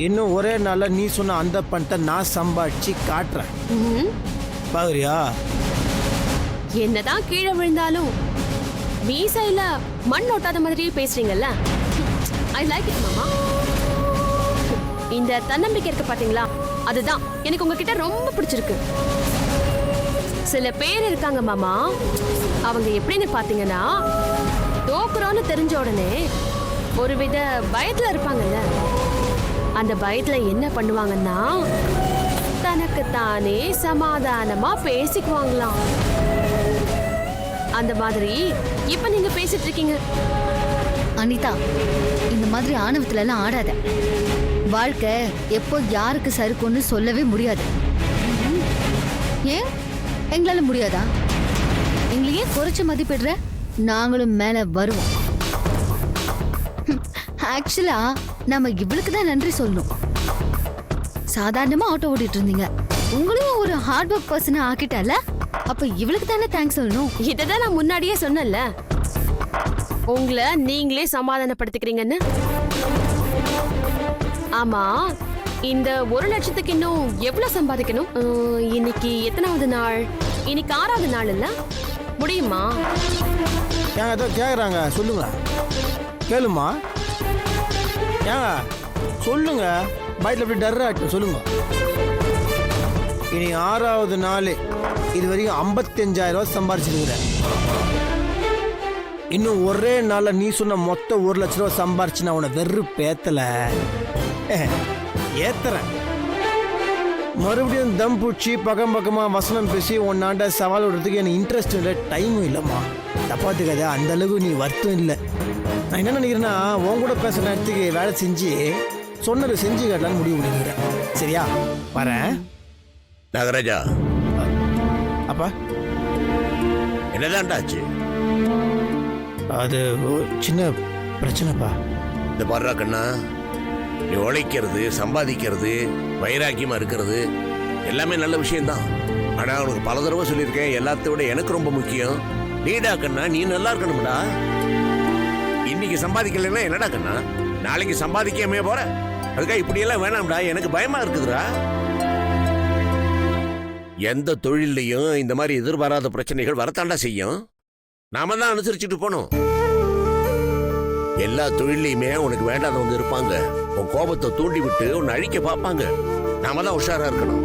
இன்னும் ஒரே நாள்ல நீ சொன்ன அந்த பணத்தை நான் சம்பாதிச்சு காட்டுறேன். பாக்குறியா? என்னதான் கீழே விழுந்தாலும் மீசையில மண் ஒட்டாத மாதிரியே பேசுறீங்கல்ல. ஐ லைக் இட் மாமா. இந்த தன்னம்பிக்கை இருக்கு பாத்தீங்களா, அதுதான் எனக்கு உங்ககிட்ட ரொம்ப பிடிச்சிருக்கு. சில பேர் இருக்காங்க மாமா, அவங்க எப்படின்னு பாத்தீங்கன்னா தோக்குறோன்னு தெரிஞ்ச உடனே ஒருவித பயத்துல இருப்பாங்கல்ல. அந்த பயத்துல என்ன பண்ணுவாங்கன்னா தனக்கு தானே சமாதானமா பேசிக்குவாங்களாம். அந்த மாதிரி இப்ப நீங்க பேசிட்டு இருக்கீங்க. அனிதா, இந்த மாதிரி ஆணவத்துல எல்லாம் ஆடாத. வாழ்க்கை எப்போ யாருக்கு சறுக்கும்னு சொல்லவே முடியாது. ஏன் எங்களால முடியாதா? எங்களையே குறைச்சு மதிப்பிடுற? நாங்களும் மேல வருவோம். ஆக்சுவலா நம்ம இவளுக்கு தான் நன்றி சொல்லணும். சாதாரணமா ஆட்டோ ஓட்டிட்டு இருந்தீங்க, உங்களையும் ஒரு ஹார்ட் ஒர்க் பர்சனை ஆக்கிட்டால, அப்ப இவளுக்கு தானே தேங்க்ஸ் சொல்லணும். இததான் நான் முன்னாடியே சொன்னேன்ல, உங்களை நீங்களே சமாதானப்படுத்திக்கிறீங்கன்னு. ஆமா, இந்த 1 லட்சத்துக்கு இன்னும் எவ்வளவு சம்பாதிக்கணும்? இன்னைக்கு எத்தனாவது நாள்? இன்னைக்கு 6வது நாள் இல்ல? முடியுமா? ஏங்க ஏதோ கேக்குறாங்க, சொல்லுங்க. கேளுமா? ஏங்க சொல்லுங்க. பைட்ல எப்படி டர்ராட்டு சொல்லுங்க. இனி 6வது நாள், இது வரைக்கும் 55,000 ரூபாய் சம்பாரிச்சிருக்கிறேன். இன்னும் ஒரே நாள்ல நீ சொன்ன மொத்தம் 1 லட்ச ரூபாய் சம்பாரிச்சு நான் உன்னை வெறுப்பு ஏத்துறேன். மறுபடியும் தம் பூச்சி பக்கம் பக்கமா வசனம் பேசி உன்னாண்ட சவால் விடுறதுக்கு எனக்கு இன்ட்ரெஸ்ட் இல்லை, டைமும் இல்லைம்மா. தப்பாத்துக்காத, அந்த அளவுக்கு நீ வருத்தம் இல்லை. நான் என்ன நினைக்கிறேன்னா, உன் கூட பேசுற நேரத்துக்கு வேலை செஞ்சு சொன்னதை செஞ்சு காட்டலான்னு முடிவு பண்ணிக்கிறேன். சரியா? வரேன். நாகராஜா, அப்பா என்னதான்டாச்சு? அது சின்ன பிரச்சனைப்பா. இந்த பாடுறா கண்ணா, நீ உழைக்கிறது, சம்பாதிக்கிறது, வைராக்கியமா இருக்கிறது எல்லாமே நல்ல விஷயம்தான். ஆனா உனக்கு பல தடவை சொல்லியிருக்கேன், எல்லாத்த விட எனக்கு ரொம்ப முக்கியம் நீடா கண்ணா. நீ நல்லா இருக்கணும்டா. இன்னைக்கு சம்பாதிக்கலைன்னா என்னடா கண்ணா, நாளைக்கு சம்பாதிக்காமே போற. அதுக்காக இப்படியெல்லாம் வேணாம்டா, எனக்கு பயமா இருக்குதுடா. எந்த தொழிலையும் இந்த மாதிரி எதிர்பாராத பிரச்சனைகள் வரத்தாண்டா செய்யும். நாம தான் அனுசரிச்சுட்டு போனோம். எல்லா தொழிலையுமே உனக்கு வேண்டாதவங்க இருப்பாங்க. உன் கோபத்தை தூண்டி விட்டு உன்னை அழிக்க பார்ப்பாங்க. நாம தான் உஷாரா இருக்கணும்.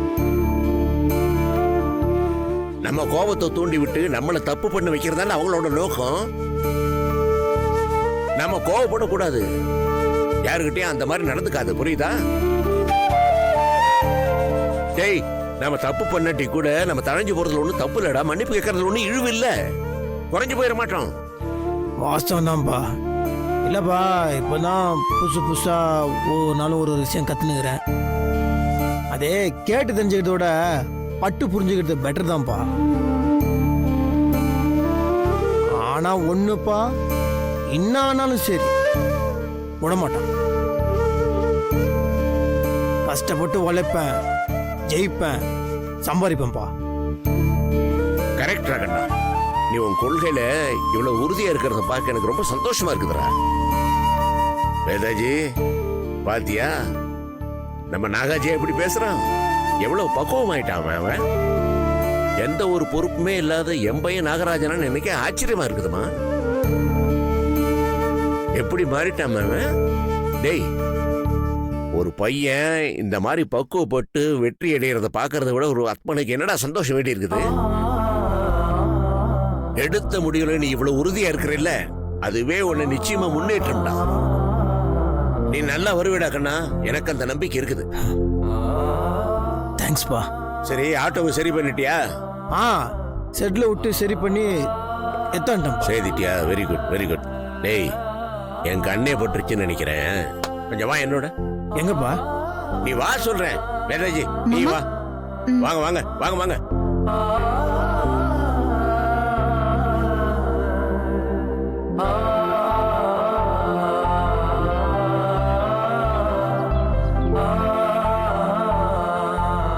நம்ம கோபத்தை தூண்டி விட்டு நம்மளை தப்பு பண்ண வைக்கிறதால அவங்களோட நோக்கம். நம்ம கோபப்படக்கூடாது, யாருக்கிட்டையும் அந்த மாதிரி நடந்துக்காது. புரியுதா? டேய், நம்ம தப்பு பண்ணட்டி கூட நம்ம தழைஞ்சு போறதுல ஒன்றும் தப்பு இல்லடா. மன்னிப்பு கேட்கறதுல ஒன்றும் இழிவு இல்லை. குறைஞ்சு போயிட மாட்டோம். வாஸ்தவம் தான்ப்பா. இல்லைப்பா, இப்போதான் புதுசா ஒரு நாள் ஒரு விஷயம் கற்றுனுக்கிறேன். அதே கேட்டு தெரிஞ்சுக்கிறதோட பட்டு புரிஞ்சுக்கிறது பெட்டர் தான்ப்பா. ஆனா ஒண்ணுப்பா, இன்னானாலும் சரி விடமாட்டான். கஷ்டப்பட்டு உழைப்பேன், ஜெயிப்பேன், சம்பாதிப்பேன்ப்பா. கரெக்டா கண்ணா, நீ உன் கொள்கையில இவ்வளவு உறுதியா இருக்கிறத பார்க்க எனக்கு ரொம்ப சந்தோஷமா இருக்குதுடா. வேதாஜி பாத்தியா, நம்ம நாகாஜி எப்படி பேசுறான்? எவ்வளவு பக்குவமாயிட்டான் அவன். எந்த ஒரு பொறுப்புமே இல்லாத என் பையன் நாகராஜனான்னு எனக்கு ஆச்சரியமா இருக்குதுமா. எப்படி மாறிட்டான் அவன். டேய், ஒரு பையன் இந்த மாதிரி பக்குவப்பட்டு வெற்றி அடைகிறத பாக்குறத விட ஒரு அத்மனுக்கு என்னடா சந்தோஷம் வேண்டி இருக்குது. எடுத்த முடிவுல நீ இவ்வளவு உறுதியா இருக்கிறல்ல, அதுவே உன்னை நிச்சயமா முன்னேற்றம்டா. நீ நல்லா வருவிடா கண்ணா, எனக்கு அந்த நம்பிக்கை இருக்குது. தேங்க்ஸ்பா. சரி, ஆட்டோவை சரி பண்ணிட்டியா? செட்ல விட்டு சரி பண்ணி எத்தான்ட்டேன். செய்திட்டியா? Very good, very good. டேய், என் கண்ணே போட்டுருச்சுன்னு நினைக்கிறேன். கொஞ்சம் வா என்னோட. எங்கப்பா? நீ வா சொல்றேன். வேதாஜி நீ வா. வாங்க வாங்க வாங்க வாங்க.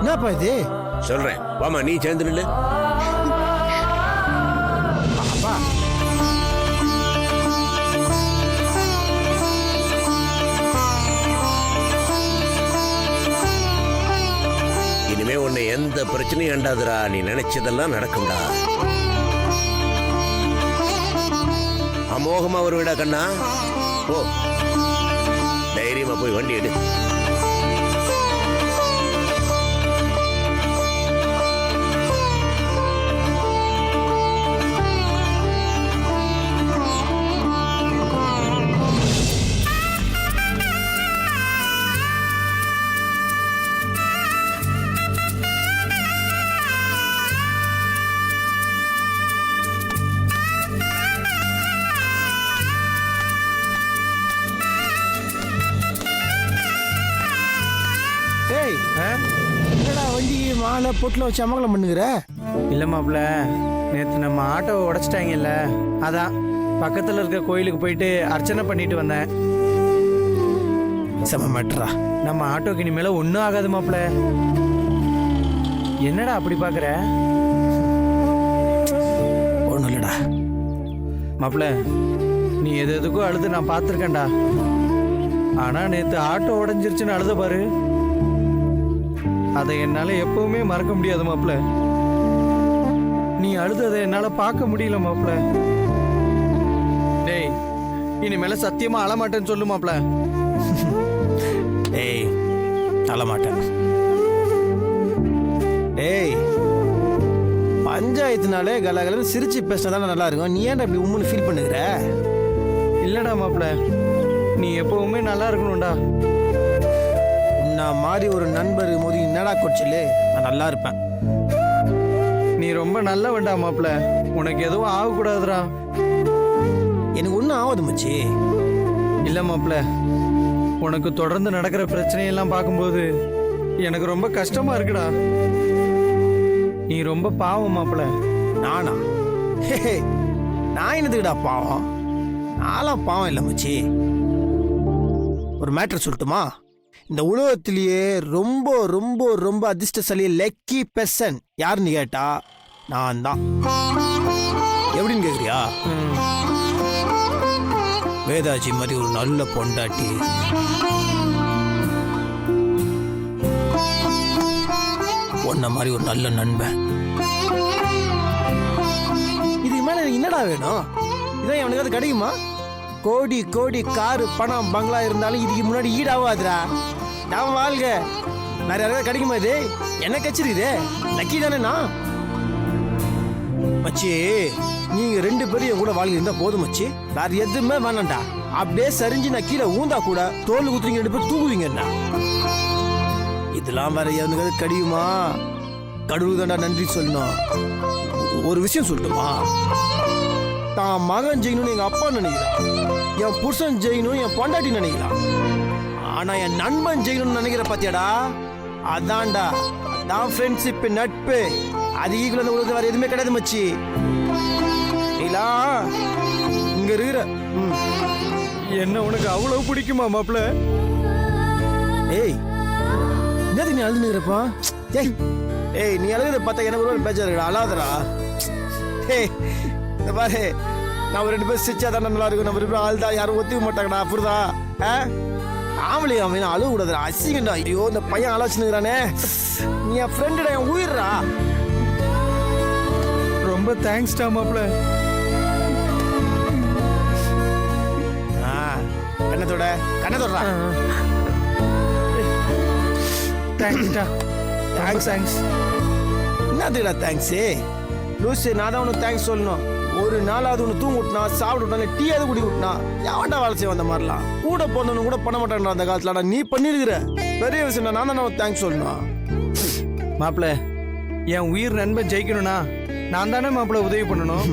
என்னப்பா இது? சொல்றேன் வாமா, நீ சேர்ந்து நில்லு. அப்பா, உன்னை எந்த பிரச்சனையும் அண்டாதுடா. நீ நினைச்சதெல்லாம் நடக்கும்டா. அமோகமா வருவிடா கண்ணா. ஓ, தைரியமா போய் வண்டி எடு. ஏய் என்னடா வண்டி மாலை பொட்டில் வச்சு அமங்கலம் பண்ணுகிற? இல்லை மாப்பிள்ள, நேற்று நம்ம ஆட்டோவை உடைச்சிட்டாங்கல்ல, அதான் பக்கத்தில் இருக்க கோயிலுக்கு போயிட்டு அர்ச்சனை பண்ணிட்டு வந்தேன். செம மேட்ரா. நம்ம ஆட்டோக்கு இனிமேல ஒன்றும் ஆகாது மாப்பிள்ள. என்னடா அப்படி பார்க்குற? ஒன்றும் இல்லைடா மாப்பிள்ள, நீ எது எதுக்கோ அழுது நான் பார்த்துருக்கேன்டா. ஆனால் நேற்று ஆட்டோ உடஞ்சிருச்சுன்னு அழுத பாரு, அதை என்னால் எப்பவுமே மறக்க முடியாது மாப்பிள்ள. நீ அழுததை என்னால் பார்க்க முடியல மாப்பிள்ள. டேய், இனிமேல சத்தியமா அழமாட்டேன்னு சொல்லு மாப்பிள்ள. ஏய் அழமாட்டேன். ஏய் பஞ்சாயத்துனாலே கலகலன்னு சிரிச்சு பேசினா தானே நல்லா இருக்கும். நீ ஏன்டா இப்படி உம்முன்னு ஃபீல் பண்ணுகிற? இல்லடா மாப்பிள்ள, நீ எப்பவுமே நல்லா இருக்கணும்டா. நான் மாதிரி ஒரு நண்பர் போது என்னடா கொச்சிலே நான் நல்லா இருப்பேன். நீ ரொம்ப நல்ல வேண்டாம் மாப்பிள்ள, உனக்கு எதுவும் ஆகக்கூடாதுடா. எனக்கு ஒன்றும் ஆகாது மச்சி. இல்லை மாப்பிள்ள, உனக்கு தொடர்ந்து நடக்கிற பிரச்சனையெல்லாம் பார்க்கும்போது எனக்கு ரொம்ப கஷ்டமா இருக்குடா. நீ ரொம்ப பாவம் மாப்பிள்ள. நானா? ஹே, நான் என்னதுக்குடா பாவம்? நான்லாம் பாவம் இல்லை மச்சி. ஒரு மேட்ரு சொல்லட்டுமா? இந்த உலகத்திலேயே ரொம்ப ரொம்ப ரொம்ப அதிர்ஷ்டசாலி லக்கி பெர்சன் யாருன்னு கேட்டா நான் தான். எப்படின்னு கேக்குறியா? வேதாஜி மாதிரி ஒரு நல்ல பொண்டாட்டி, உன்ன மாதிரி ஒரு நல்ல நண்பன். இதுக்கு மேல எனக்கு என்னடா வேணும்? இதான் அவனுக்கு அது கிடைக்குமா? கோடி கோடி காரு பணம் பங்களா இருந்தாலும் இதுக்கு முன்னாடி ஈடாகாதுடா. நான் வாழ்க வேற யாராவது கிடைக்குமா? இது என்ன கச்சிருக்குது? லக்கி தானே நான். மச்சி, நீங்க 2 பேரும் என் கூட வாழ்க்கை இருந்தா போதும் மச்சி. வேற எதுவுமே வேணாம்டா. அப்படியே சரிஞ்சு நான் கீழே ஊந்தா கூட தோல் குத்துறீங்க 2 பேர் தூங்குவீங்கண்ணா. இதெல்லாம் வேற எவனுக்கு கிடைக்குமா? கடவுள் தான்டா நன்றி சொல்லணும். ஒரு விஷயம் சொல்லட்டுமா? தான் மகன் ஜெயிக்கணும்னு எங்க அப்பா நினைக்கிறான், என் புருஷன் ஜெயிக்கணும் என் பொண்டாட்டி நினைக்கிறான். ஆனா என் நண்பன் ஜெயிக்கணும்னு நினைக்கிற பாத்தியாடா, அதான்டா அதான் ஃப்ரெண்ட்ஷிப், நட்பு. அது ஈக்குவல் உலகத்துல வேற எதுவுமே கிடையாது மச்சி. இல்லா இங்க இருக்கிற என்ன உனக்கு அவ்வளவு பிடிக்குமா மாப்பிள்ள? ஏய் என்னது நீ அழுதுனுக்கிறப்பா? ஏய் ஏய், நீ அழுகிறத பார்த்தா எனக்கு ஒரு பேச்சா இருக்கா? அழாதரா. ஏய் இந்த பாரு, நான் 2 பேரும் சிரிச்சா தானே நல்லா இருக்கும். நம்ம 2 பேரும் ஆள் தான், யாரும் ஒத்துக்க மாட்டாங்கடா. புரிதா? ஆமலி அவன் அழுக கூடாதுடா, அசிங்கண்டா. ஐயோ இந்த பையன் ஆலோசனைக்கிறானே. நீ என் ஃப்ரெண்டுடா, என் உயிர்றா. ரொம்ப தேங்க்ஸ்டா மாப்பிள்ள. கண்ணத்தோட கண்ணத்தோடா. தேங்க்ஸ்டா. தேங்க்ஸ். என்னதுடா தேங்க்ஸ்? லூசு, நான் தான் உனக்கு தேங்க்ஸ் சொல்லணும். ஒரு நாளாவது ஒன்று தூங்க விட்டுனா, சாப்பிட விட்டா, டீயாவது குடி விட்டுனா, எவன்டா வேலை செய்ய வந்த மாதிரிலாம்? கூட போனவனு கூட பண்ண மாட்டேன்டா அந்த காலத்துல. நீ பண்ணிருக்கிற பெரிய விஷயம். நான் தானே தேங்க்ஸ் சொல்லணும். மாப்பிள்ள, என் உயிர் நண்பன் ஜெயிக்கணும்னா நான் தானே மாப்பிள்ள உதவி பண்ணணும்.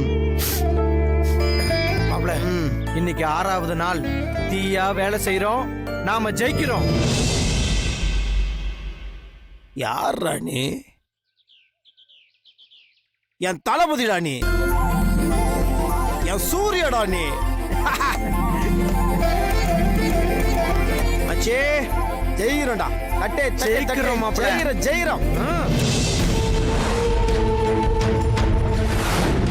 மாப்பிள்ள, இன்னைக்கு 6வது நாள் தீயா வேலை செய்யறோம், நாம ஜெயிக்கிறோம். யார்ரா நீ? என் தளபதிடா நீ, என் சூரியடா நீ. மச்சே ஜெயிக்கிறோம்டா. கட்டே ஜெயிக்கிறோம் மாப்பிள்ள. ஜெயிக்கிறோம்.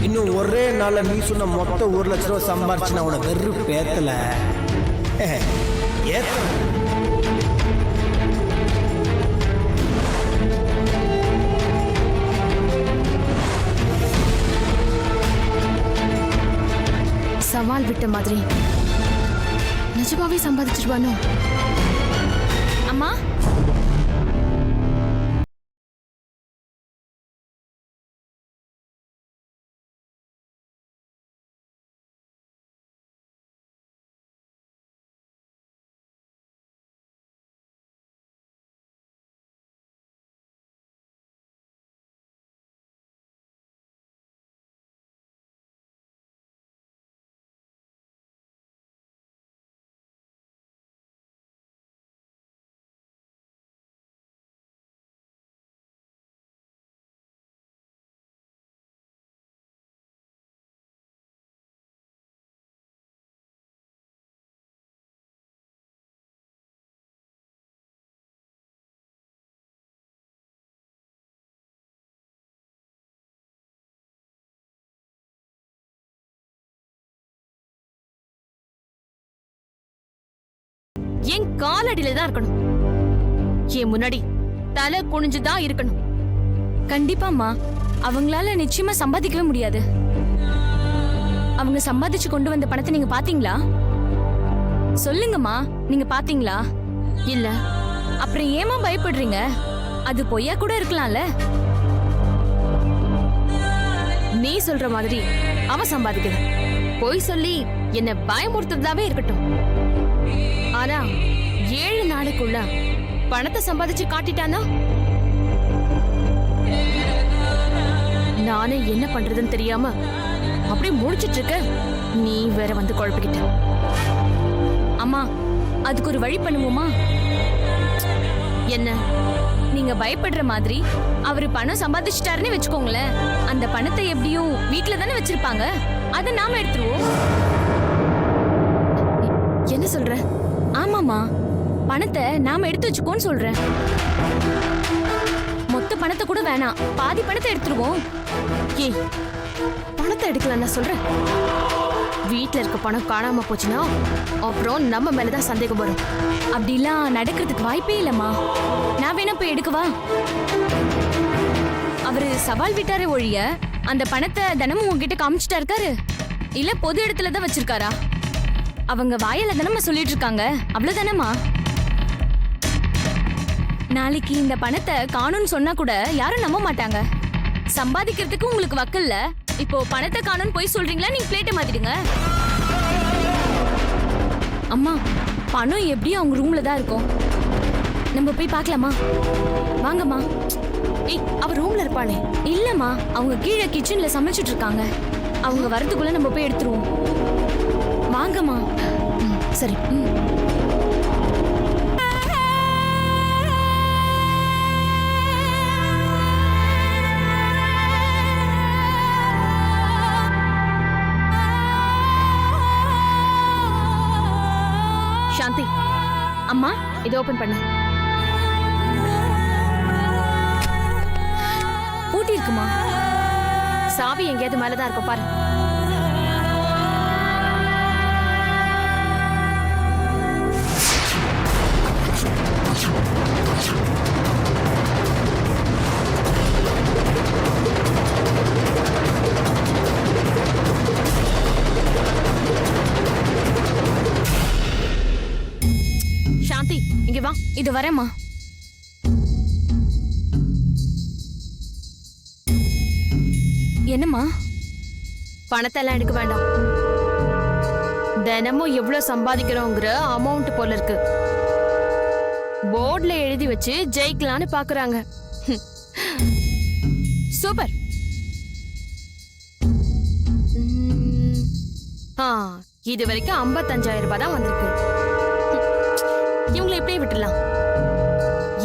இன்னும் ஒரே நாள்ல நீ சொன்ன மொத்த 1 லட்ச ரூபா சம்பாரிச்சு நான் உனக்கு வெறும் பேத்தல ஏத்த. சவால் விட்ட மாதிரி நிஜமாவே சம்பாதிச்சிருவானோ? அம்மா, என் காலடியில தான் இருக்கணும். என் முன்னாடி தலை குனிஞ்சுதான் இருக்கணும். கண்டிப்பாம்மா, அவங்களால நிச்சயமா சம்பாதிக்கவே முடியாது. அவங்க சம்பாதிச்சு கொண்டு வந்த பணத்தை நீங்க பாத்தீங்களா? சொல்லுங்கம்மா, நீங்க பாத்தீங்களா? இல்ல, அப்புறம் ஏமா பயப்படுறீங்க? அது பொய்யா கூட இருக்கலாம்ல. நீ சொல்ற மாதிரி அவன் சம்பாதிக்கல. பொய் சொல்லி என்ன பயமுறுத்துறதாவே இருக்கட்டும். ஆனா 7 நாளுக்குள்ள பணத்தை சம்பாதிச்சு காட்டிட்டானா நானே என்ன பண்றதுன்னு தெரியாம அப்படியே முடிச்சிட்டு இருக்க. நீ வேற வந்து குழப்பிக்கிட்ட. அம்மா, அதுக்கு ஒரு வழி பண்ணுவோமா? என்ன? நீங்க பயப்படுற மாதிரி அவரு பணம் சம்பாதிச்சிட்டாருன்னு வச்சுக்கோங்களேன். அந்த பணத்தை எப்படியும் வீட்டுல தானே வச்சிருப்பாங்க, அதை நாம எடுத்துருவோம். என்ன சொல்ற? ஆமாமா, பணத்தை நாம எடுத்து வச்சுக்கோன்னு சொல்றேன். மொத்த பணத்தை கூட வேணாம், பாதி பணத்தை எடுத்துருவோம். ஏய், பணத்தை எடுக்கலாம் நான் சொல்றேன். வீட்டுல இருக்க பணம் காணாம போச்சுன்னா அப்புறம் நம்ம மேலதான் சந்தேகம் வரும். அப்படிலாம் நடக்கிறதுக்கு வாய்ப்பே இல்லம்மா. நான் வேணா போய் எடுக்கவா? அவரு சவால் விட்டாரே ஒழிய அந்த பணத்தை தினமும் உங்ககிட்ட காமிச்சிட்டா இருக்காரு? இல்ல பொது இடத்துல தான் வச்சிருக்காரா? அவங்க வாயில தானம்மா சொல்லிட்டு இருக்காங்க, அவ்வளவுதானம்மா. நாளைக்கு இந்த பணத்தை காணும்னு சொன்னா கூட யாரும் நம்ப மாட்டாங்க. சம்பாதிக்கிறதுக்கு உங்களுக்கு வக்கல்ல. இப்போ பணத்தை காணும்னு போய் சொல்றீங்களா? நீங்க பிளேட்டை மாத்திடுங்க. அம்மா, பணம் எப்படியும் அவங்க ரூம்ல தான் இருக்கும். நம்ம போய் பார்க்கலாமா? வாங்கம்மா. ஏய், அவ ரூம்ல இருப்பாளே. இல்லம்மா, அவங்க கீழே கிச்சன்ல சமைச்சிட்டு இருக்காங்க. அவங்க வரதுக்குள்ள நம்ம போய் எடுத்துருவோம். வாங்கம்மா. சரி. சாந்தி, அம்மா, இதை ஓபன் பண்ணு. பூட்டி இருக்குமா? சாவி எங்கேயாவது மேலதான் இருக்கும் பாரு. சாந்தி, இங்க வா. இது வரேம்மா. என்னம்மா? பணத்தை எல்லாம் எடுக்க வேண்டாம். தினமும் எவ்வளவு சம்பாதிக்கிறோங்கிற அமௌண்ட் போல இருக்கு. போர்ட்ல எழுதி வச்சு ஜெயிக்கலான்னு பாக்குறாங்க. சூப்பர். இது வரைக்கும் 55,000 ரூபாய் தான் வந்திருக்கு. இவங்களை இப்படியே விட்டுலாம்.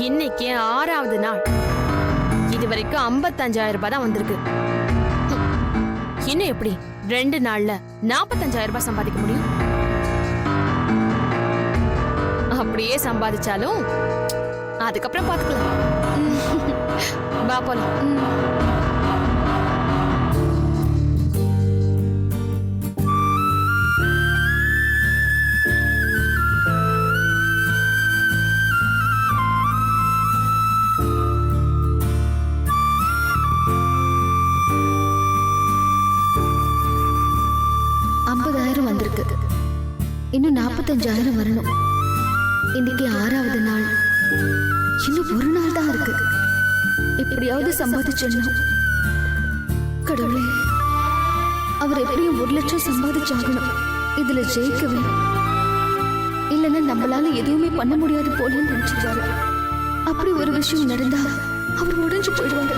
இன்னைக்கு 6வது நாள். இது வரைக்கும் 55,000 ரூபாய் தான் வந்திருக்கு. இன்னும் எப்படி 2 நாள்ல 45,000 ரூபாய் சம்பாதிக்க முடியும்? அப்படியே சம்பாதிச்சாலும் அதுக்கப்புறம் பாத்துக்கலாம். வா போலாம். $50,000 வந்திருக்கு. 45,000 வரணும். இன்னைக்கு 6வது நாள். இன்னும் ஒரு நாள் தான் இருக்கு. எப்படியாவது சம்பாதிச்சிடணும். கடவுளே, அவர் எப்படியும் 1 லட்சம் சம்பாதிச்சாகணும். இதுல ஜெயிக்கவே இல்லைன்னா நம்மளால எதுவுமே பண்ண முடியாது போலன்னு நினைச்சிருவாரு. அப்படி ஒரு விஷயம் நடந்தா அவர் உடைஞ்சு போயிடுவாரு.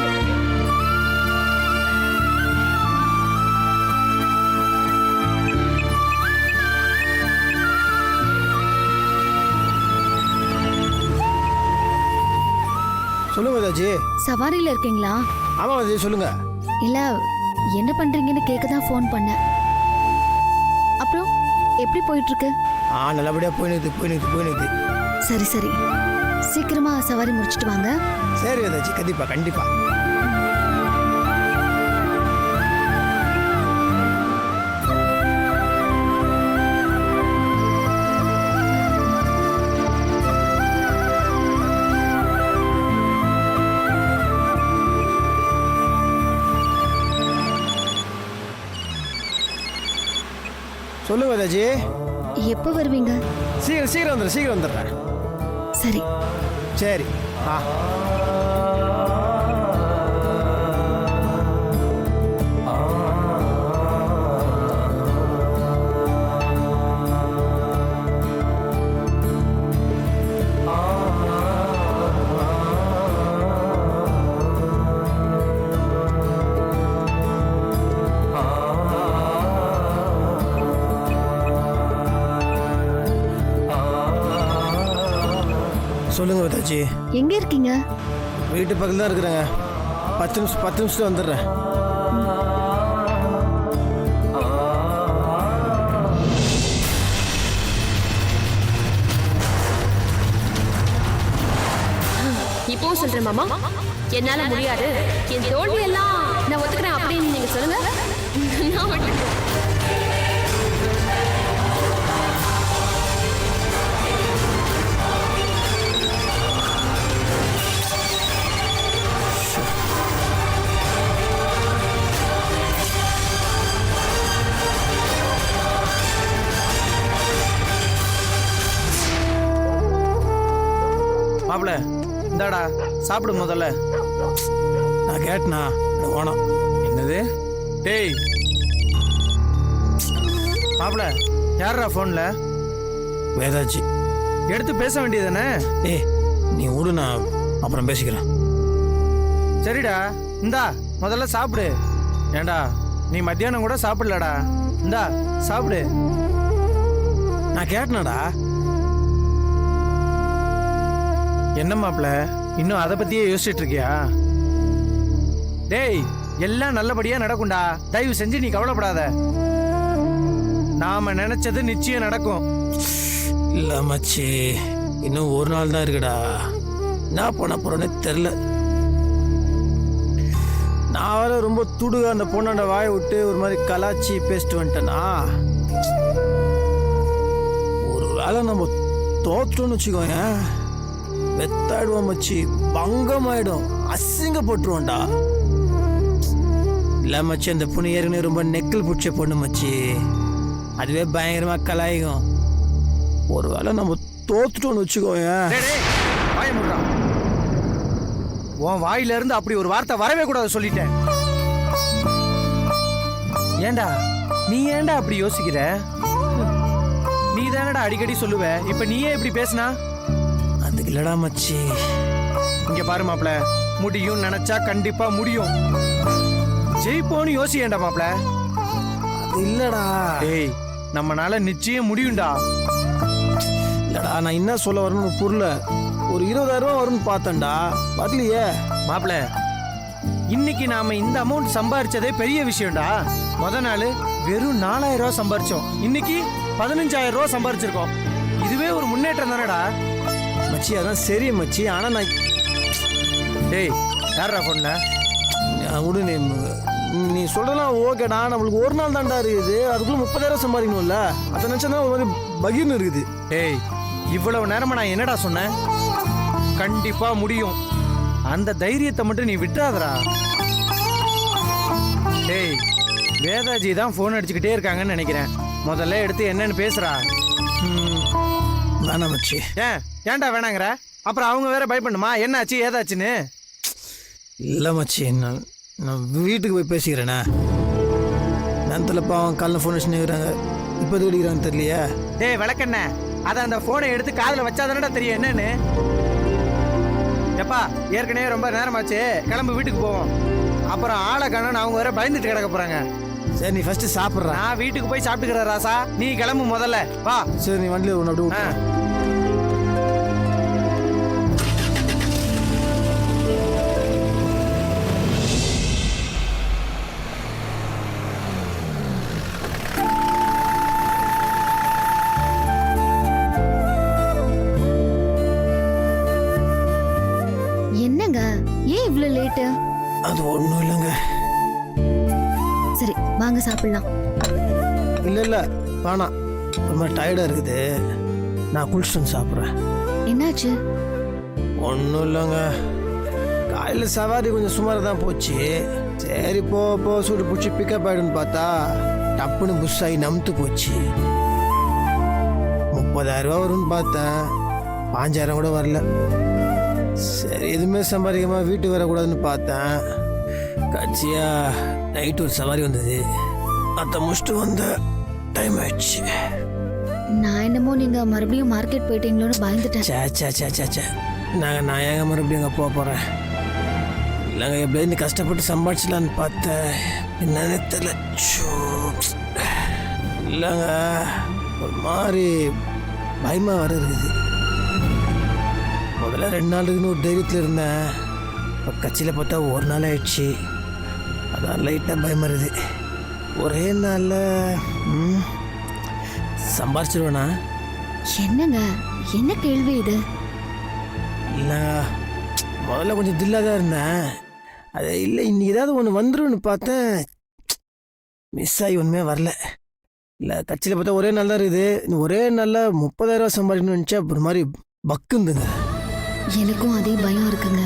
சொல்லுங்க வேதாஜி. சவாரியில இருக்கீங்களா? ஆமா வேதாஜி, சொல்லுங்க. இல்ல, என்ன பண்றீங்கன்னு கேட்க தான் ஃபோன் பண்ணேன். அப்புறம் எப்படி போயிட்டு இருக்கு? நல்லபடியா போயினுது. சரி சரி, சீக்கிரமா சவாரி முடிச்சிட்டு வாங்க. சரி வேதாஜி, கண்டிப்பா. சொல்லுங்க வேதாஜி. எப்போ வருவீங்க? சீக்கிரம் வந்துடுறேன். சரி சரி. சொல்லுங்க வேதாஜி. எங்க இருக்கீங்க? வீட்டு பக்கத்துல தான் இருக்கிறேங்க. 10 நிமிஷத்துல வந்துடுறேன். இப்பவும் சொல்றேன் மாமா, என்னால முடியாது, என் தோல்வி எல்லாம் நான் ஒத்துக்கிறேன் அப்படின்னு நீங்க சொல்லுங்க. நான் விட்டுட்டேன். மாப்பிள, இந்தாடா சாப்பிடு முதல்ல. நான் கேட்டனா ஓனம். என்னது? டேய் மாப்பிள, யாரா போன்ல? வேதாஜி. எடுத்து பேச வேண்டியதானே? நீ விடு, நான் அப்புறம் பேசிக்கிறேன். சரிடா, இந்தா முதல்ல சாப்பிடு. ஏண்டா நீ மத்தியானம் கூட சாப்பிடலடா. இந்தா சாப்பிடு. நான் கேட்டனாடா. என்ன மாப்பிள, இன்னும் அதை பத்தியே யோசிச்சுட்டு இருக்கியா? டேய், எல்லாம் நல்லபடியா நடக்கும்டா. தயவு செஞ்சு நீ கவலைப்படாத. நாம நினைச்சது நிச்சயம் நடக்கும். இல்ல மச்சி, இன்னும் ஒரு நாள் தான் இருக்குடா. நான் பண்ண போறேன்னு தெரியல. நான் வேற ரொம்ப துடுக அந்த பொண்ணோட வாயை விட்டு ஒரு மாதிரி கலாச்சி பேசிட்டு வந்துட்டேனா. ஒரு வேளை நம்ம தோற்றோன்னு வச்சுக்கோங்க, வெத்தாயிடுவோம் மச்சி. பங்கமாயிடும், அசிங்கப்பட்டுருவோம்டா. இல்ல மச்சி, அந்த பொண்ணு ஏற்கனவே ரொம்ப நெக்கல் பிடிச்ச பொண்ணு மச்சி. அதுவே பயங்கரமா கலாயிக்கும். ஒரு வேளை நம்ம தோத்துட்டோன்னு வச்சுக்கோங்க. உன் வாயில இருந்து அப்படி ஒரு வார்த்தை வரவே கூடாது சொல்லிட்டேன். ஏண்டா நீ ஏண்டா அப்படி யோசிக்கிற? நீ தானடா அடிக்கடி சொல்லுவ, இப்ப நீயே இப்படி பேசினா? அதுக்கு இல்லடா மச்சி. இங்க பாரு மாப்ள, முடியும் நினைச்சா கண்டிப்பா முடியும். ஜெயிப்போன்னு யோசிக்கேண்டா மாப்ள. அது இல்லடா. டேய், நம்மனால நிச்சயம் முடியும்டா. இல்லடா, நான் என்ன சொல்ல வரணும்னு புரியல. ஒரு 20,000 ரூபா வரும்னு பார்த்தேன்டா, வரலையே. மாப்ள, இன்னைக்கு நாம இந்த அமௌண்ட் சம்பாரிச்சதே பெரிய விஷயம்டா. முத நாள் வெறும் 4,000 ரூபா சம்பாரிச்சோம். இன்னைக்கு 15,000 ரூபா சம்பாரிச்சிருக்கோம். இதுவே ஒரு முன்னேற்றம் தானடா மச்சி. அதான் சரி மச்சி, ஆனா நான் டேய் யாரா பொண்ண விடு. நீ சொல்றதெல்லாம் ஓகேடா. நம்மளுக்கு ஒரு நாள் தான்டா இருக்குது, அதுக்குள்ள 30,000 சம்பாதிக்கணும்ல. அதை நினைச்சா ஒரு மாதிரி பகிர்னு இருக்குது. டேய், இவ்வளவு நேரமா நான் என்னடா சொன்னேன்? கண்டிப்பா முடியும். அந்த தைரியத்தை மட்டும் நீ விட்டுறாதடா. டேய், வேதாஜி தான் போன் அடிச்சுக்கிட்டே இருக்காங்கன்னு நினைக்கிறேன். முதல்ல எடுத்து என்னன்னு பேசுறா. வேணாம் மச்சி. ஏன்டா வேணாங்கிற? அப்புறம் அவங்க வேற பயப்படணுமா என்னாச்சு ஏதாச்சுன்னு? இல்லை மச்சி, நான் வீட்டுக்கு போய் பேசிக்கிறேண்ணே. நேரத்தில் பாவம் காலைல ஃபோன் வச்சுக்கிறாங்க, இப்போ எது அடிக்கிறான்னு தெரியலையா? டேய் விளக்கண்ண, அதை அந்த போனை எடுத்து காதில் வச்சாதானடா தெரியும் என்னன்னு. எப்பா ஏற்கனவே ரொம்ப நேரமாச்சு, கிளம்பு வீட்டுக்கு போவோம். அப்புறம் ஆளை காணோன்னு அவங்க வேற பயந்துட்டு கிடக்க போறாங்க. சரி நீ ஃபர்ஸ்ட் சாப்பிட்றா. நான் வீட்டுக்கு போய் சாப்பிட்டுக்கிறேன் ராசா, நீ கிளம்பு முதல்ல வா. சரி நீ வண்டியில் ஒன்று அப்படி விட்டு. என்னங்க ஏன் இவ்ளோ லேட்டு? அது ஒன்றும் இல்லைங்க. சரி வாங்க சாப்பிடலாம். இல்லை வேணாம், ரொம்ப டயர்டாக இருக்குது. நான் குளிச்சுட்டு வந்து சாப்பிட்றேன். என்னாச்சு? ஒன்றும் இல்லைங்க, காலையில் சவாரி கொஞ்சம் சுமாராக தான் போச்சு. சரி போ சூடு பிடிச்சி பிக்கப் ஆகிடுன்னு பார்த்தா டப்புன்னு புஷ் ஆகி நமுத்து போச்சு. 30,000 ரூபா வரும்னு பார்த்தேன், 5,000 கூட வரல. சரி எதுவுமே சம்பாதிக்காமல் வீட்டுக்கு வரக்கூடாதுன்னு பார்த்தேன். கட்சியா நைட்டு ஒரு சவாரி வந்தது, அதை முடிச்சுட்டு வந்த டைம் ஆயிடுச்சு. நான் என்னமோ நீங்க மறுபடியும் மார்க்கெட் போயிட்டீங்களோன்னு பயந்துட்டேன். சே நான் ஏங்க மறுபடியும் அங்கே போக போகிறேன்? இல்லைங்க, எப்படியாவது கஷ்டப்பட்டு சம்பாதிச்சலான்னு பார்த்தேன், என்னன்னு தெரியல. இல்லைங்க, ஒரு மாதிரி பயமாக வர இருக்குது. முதல்ல 2 நாள் இருக்குன்னு ஒரு தைரியத்தில் இருந்தேன், இப்போ கட்சியில் பார்த்தா ஒரு நாள் ஆயிடுச்சு. அதான் லைட்டாக பயமாக இருக்குது. ஒரே நாளில் சம்பாரிச்சிருவேண்ணா? என்னங்க என்ன கேள்வி இது? இல்லை, முதல்ல கொஞ்சம் தில்லாக தான் இருந்தேன். அது இல்லை, இன்னைக்கு ஏதாவது ஒன்று வந்துரும்னு பார்த்தேன், மிஸ் ஆகி ஒன்றுமே வரல. இல்லை கட்சியில் பார்த்தா ஒரே நாள் தான் இருக்குது. ஒரே நாளில் 30,000 ரூபா சம்பாதிக்கணும்னு நினச்சா ஒரு மாதிரி பக்குந்துங்க. எனக்கும் அதே பயம் இருக்குங்க.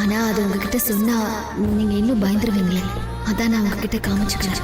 ஆனா அது உங்ககிட்ட சொன்னா நீங்க இன்னும் பயந்துருவீங்களே, அதான் நான் உங்ககிட்ட காமிச்சுக்கிறேன்.